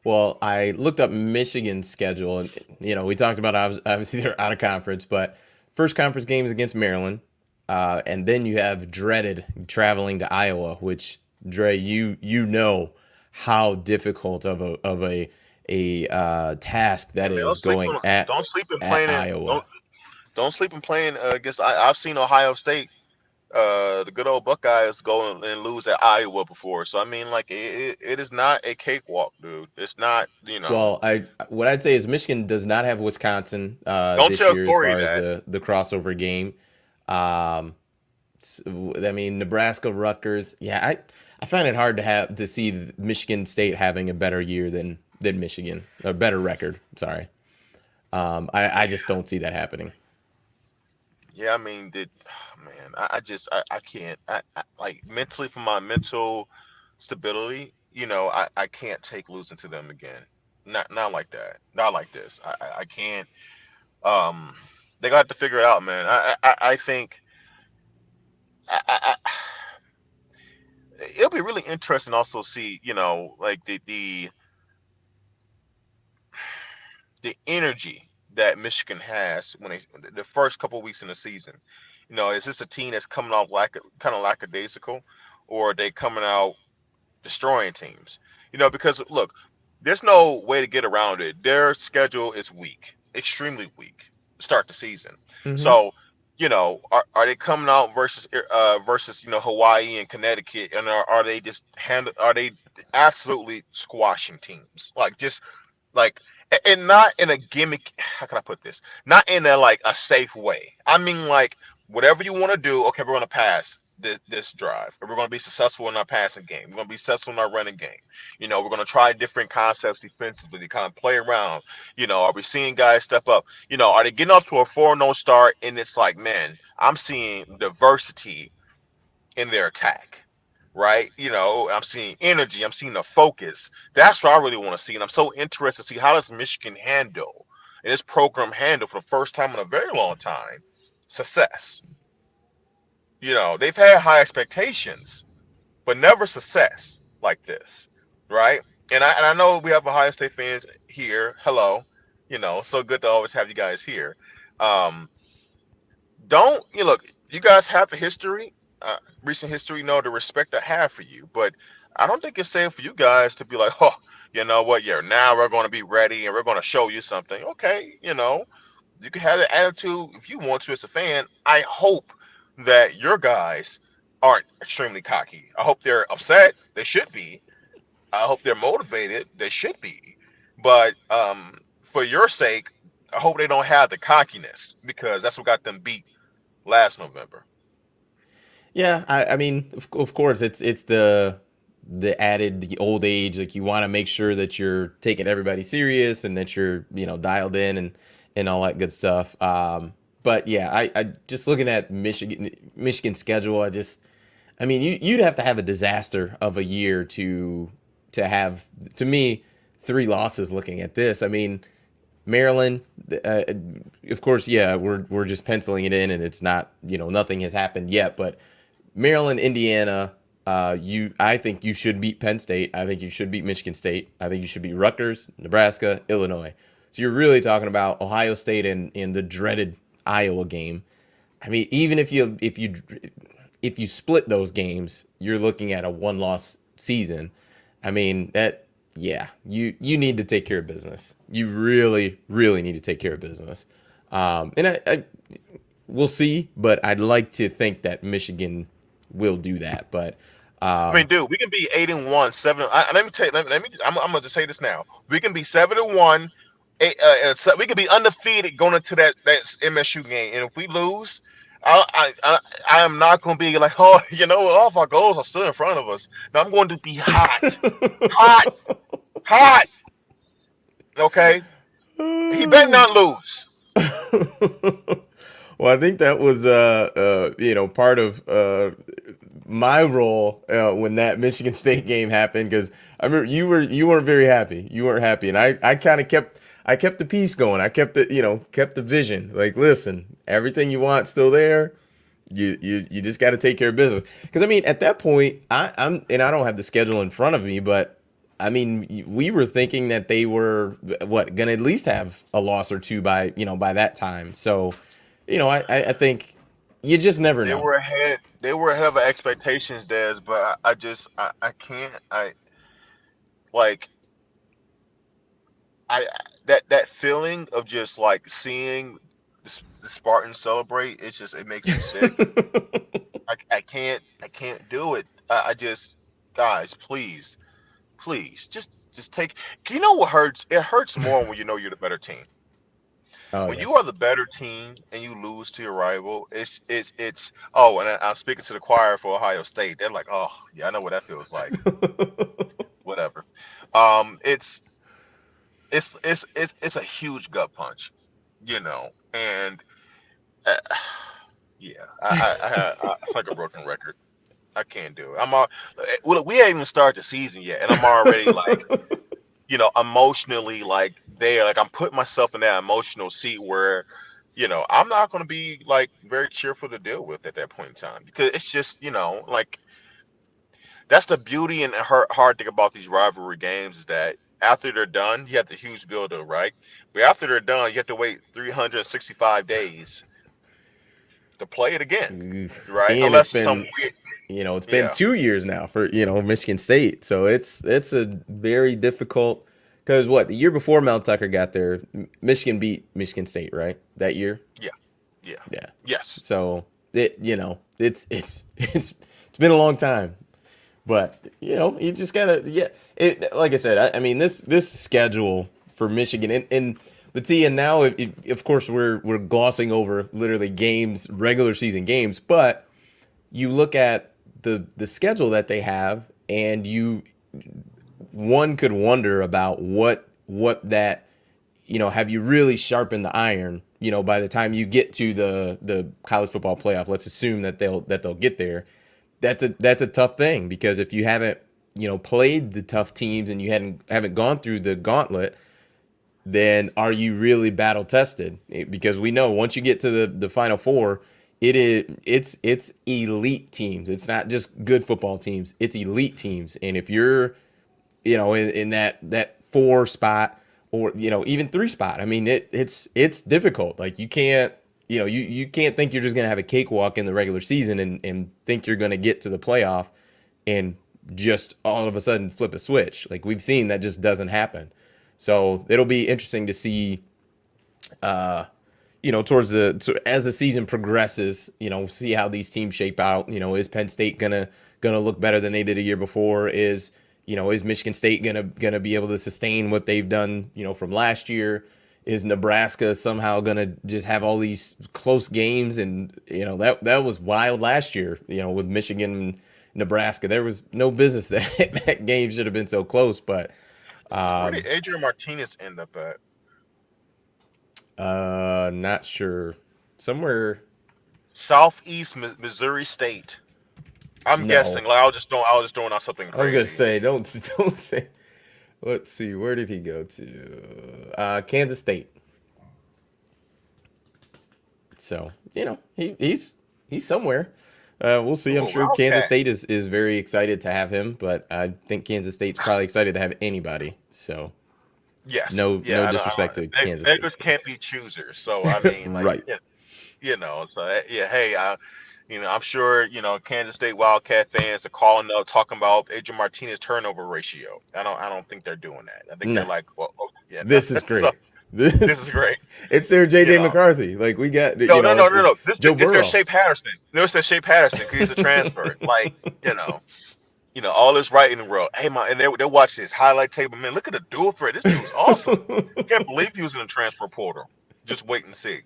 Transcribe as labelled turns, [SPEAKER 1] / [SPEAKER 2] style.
[SPEAKER 1] Well, I looked up Michigan's schedule, and we talked about obviously they're out of conference, but first conference game is against Maryland, and then you have dreaded traveling to Iowa, which Dre, you know how difficult of a task that
[SPEAKER 2] I mean,
[SPEAKER 1] is going
[SPEAKER 2] don't sleep in
[SPEAKER 1] at
[SPEAKER 2] playing it.
[SPEAKER 1] Iowa.
[SPEAKER 2] Don't sleep in playing against. I've seen Ohio State, the good old Buckeyes, go and lose at Iowa before. So I mean, like it is not a cakewalk, dude. It's not.
[SPEAKER 1] Well, I what I'd say is Michigan does not have Wisconsin
[SPEAKER 2] Don't
[SPEAKER 1] this
[SPEAKER 2] tell
[SPEAKER 1] year as
[SPEAKER 2] Corey
[SPEAKER 1] far as
[SPEAKER 2] that.
[SPEAKER 1] the crossover game. Um, I mean, Nebraska, Rutgers. Yeah, I find it hard to see Michigan State having a better year than Michigan, a better record. Sorry, I just don't see that happening.
[SPEAKER 2] Yeah, I mean, man, I just I can't like mentally for my mental stability. I can't take losing to them again. Not like that. Not like this. I can't. Um, they got to figure it out, man. I think I it'll be really interesting also see like the energy that Michigan has when the first couple weeks in the season. Is this a team that's coming off like kind of lackadaisical, or are they coming out destroying teams? Because look, there's no way to get around it. Their schedule is weak, extremely weak to start the season.
[SPEAKER 1] Hmm.
[SPEAKER 2] So, are they coming out versus Hawaii and Connecticut, and are they just are they absolutely squashing teams like and not in a gimmick, how can I put this, not in a like a safe way. I mean, like, whatever you want to do, okay, we're going to pass this drive, we're going to be successful in our passing game, we're going to be successful in our running game. We're going to try different concepts defensively to kind of play around. Are we seeing guys step up? Are they getting off to a 4-0 start, and it's like, man, I'm seeing diversity in their attack, right? I'm seeing energy, I'm seeing the focus. That's what I really want to see, and I'm so interested to see how does Michigan handle, and this program handle for the first time in a very long time, success. They've had high expectations, but never success like this, right? And I know we have Ohio State fans here. Hello, so good to always have you guys here. Um, don't you look? You guys have the history, recent history. Know the respect I have for you, but I don't think it's safe for you guys to be like, oh, you know what? Yeah, now we're going to be ready and we're going to show you something. Okay, you can have that attitude if you want to as a fan. I hope that your guys aren't extremely cocky. I hope they're upset. They should be. I hope they're motivated. They should be. But for your sake, I hope they don't have the cockiness because that's what got them beat last November.
[SPEAKER 1] Yeah, I mean, of course, it's the old age. Like you want to make sure that you're taking everybody serious and that you're dialed in and all that good stuff. But yeah, I just looking at Michigan schedule. I mean, you'd have to have a disaster of a year to have, to me, three losses. Looking at this, I mean, Maryland, uh, of course, yeah, we're just penciling it in, and it's not, nothing has happened yet. But Maryland, Indiana, I think you should beat Penn State. I think you should beat Michigan State. I think you should beat Rutgers, Nebraska, Illinois. So you're really talking about Ohio State and the dreaded Iowa game. I mean, even if you split those games, you're looking at a one loss season. I mean that yeah, you need to take care of business. You really really need to take care of business. And I we'll see, but I'd like to think that Michigan will do that. But
[SPEAKER 2] I mean,
[SPEAKER 1] um,
[SPEAKER 2] dude, we can be 8-1, seven. Let me tell you. Let me. I'm gonna just say this now. We can be 7-1. We can be undefeated going into that MSU game, and if we lose, I am not gonna be like, oh, all of our goals are still in front of us. Now I'm going to be hot, hot, hot. Okay, he better not lose.
[SPEAKER 1] well, I think that was part of my role when that Michigan State game happened, because I remember you weren't very happy. You weren't happy, and I kind of kept the peace going. I kept the vision. Like, listen, everything you want still there. You just got to take care of business. Because I mean, at that point, I'm and I don't have the schedule in front of me, but I mean, we were thinking that they were what gonna at least have a loss or two by by that time. So, I think you just never
[SPEAKER 2] They
[SPEAKER 1] know.
[SPEAKER 2] were ahead. They were ahead of our expectations, Des. But I just I can't. I like that feeling of just like seeing the Spartans celebrate. It's just it makes me sick. I can't do it. I just guys, please just take. You know what hurts? It hurts more when you know you're the better team.
[SPEAKER 1] Oh
[SPEAKER 2] When you are
[SPEAKER 1] yes.
[SPEAKER 2] the better team and you lose to your rival, it's oh, and I'm speaking to the choir for Ohio State. They're like, oh yeah, I know what that feels like. Whatever. It's it's a huge gut punch, and uh, yeah, it's like a broken record. I can't do it. Well, we haven't even started the season yet, and I'm already like, emotionally like there. Like I'm putting myself in that emotional seat where, I'm not going to be like very cheerful to deal with at that point in time because it's just, like that's the beauty and the hard thing about these rivalry games is that after they're done, you have the huge build up, right? But after they're done, you have to wait 365 days to play it again,
[SPEAKER 1] Oof.
[SPEAKER 2] right?
[SPEAKER 1] And
[SPEAKER 2] Unless it's some weird,
[SPEAKER 1] it's been
[SPEAKER 2] yeah,
[SPEAKER 1] 2 years now for Michigan State, so it's a very difficult because what the year before Mel Tucker got there, Michigan beat Michigan State, right, that year.
[SPEAKER 2] yeah, yeah,
[SPEAKER 1] Yeah,
[SPEAKER 2] yes.
[SPEAKER 1] so it's been a long time, but you just gotta like I said, I mean this schedule for Michigan and but see, and now of course we're glossing over literally games, regular season games, but you look at the schedule that they have, and one could wonder about what that have you really sharpened the iron by the time you get to the college football playoff. Let's assume that they'll get there. That's a tough thing, because if you haven't played the tough teams and you haven't gone through the gauntlet, then are you really battle tested? Because we know once you get to the final four, it's elite teams. It's not just good football teams. It's elite teams. And if you're in that four spot, or even three spot, I mean it's difficult. Like you can't you can't think you're just gonna have a cakewalk in the regular season and think you're gonna get to the playoff and just all of a sudden flip a switch. Like we've seen that just doesn't happen. So it'll be interesting to see, towards as the season progresses, see how these teams shape out. Is Penn State gonna look better than they did a year before? Is Michigan State gonna be able to sustain what they've done, from last year? Is Nebraska somehow gonna just have all these close games? And that was wild last year. With Michigan and Nebraska, there was no business that that game should have been so close. But
[SPEAKER 2] Where did
[SPEAKER 1] um,
[SPEAKER 2] Adrian Martinez end up at?
[SPEAKER 1] not sure. Somewhere.
[SPEAKER 2] Southeast Missouri State. I'm
[SPEAKER 1] No,
[SPEAKER 2] guessing. Like I was just throwing out something
[SPEAKER 1] I was gonna
[SPEAKER 2] crazy.
[SPEAKER 1] say don't don't say. Let's see. Where did he go to? Kansas State. So he's somewhere. We'll see. I'm
[SPEAKER 2] Ooh,
[SPEAKER 1] sure Kansas
[SPEAKER 2] Wildcat.
[SPEAKER 1] State is very excited to have him, but I think Kansas State's probably excited to have anybody. So
[SPEAKER 2] Yes.
[SPEAKER 1] no
[SPEAKER 2] Yeah. I
[SPEAKER 1] disrespect
[SPEAKER 2] don't.
[SPEAKER 1] to Kansas State
[SPEAKER 2] Beggars can't
[SPEAKER 1] fans.
[SPEAKER 2] be choosers. So I mean, like,
[SPEAKER 1] Right.
[SPEAKER 2] yeah, So yeah. Hey, I'm sure Kansas State Wildcat fans are calling up talking about Adrian Martinez turnover ratio. I don't think they're doing that. I think they're
[SPEAKER 1] No,
[SPEAKER 2] like, well, oh, yeah. No.
[SPEAKER 1] this is
[SPEAKER 2] So
[SPEAKER 1] great.
[SPEAKER 2] this is
[SPEAKER 1] This
[SPEAKER 2] great.
[SPEAKER 1] it's their
[SPEAKER 2] You
[SPEAKER 1] JJ
[SPEAKER 2] know.
[SPEAKER 1] McCarthy. Like we got
[SPEAKER 2] No, no, no, no, no.
[SPEAKER 1] Joe
[SPEAKER 2] It's their
[SPEAKER 1] Burrow.
[SPEAKER 2] Shea Patterson. No, it's their Shea Patterson because he's a transfer. Like, all this right in the world. Hey, man, and they watch this highlight table. Man, look at the dude for it. This dude's awesome. Can't believe he was in the transfer portal. Just wait and see.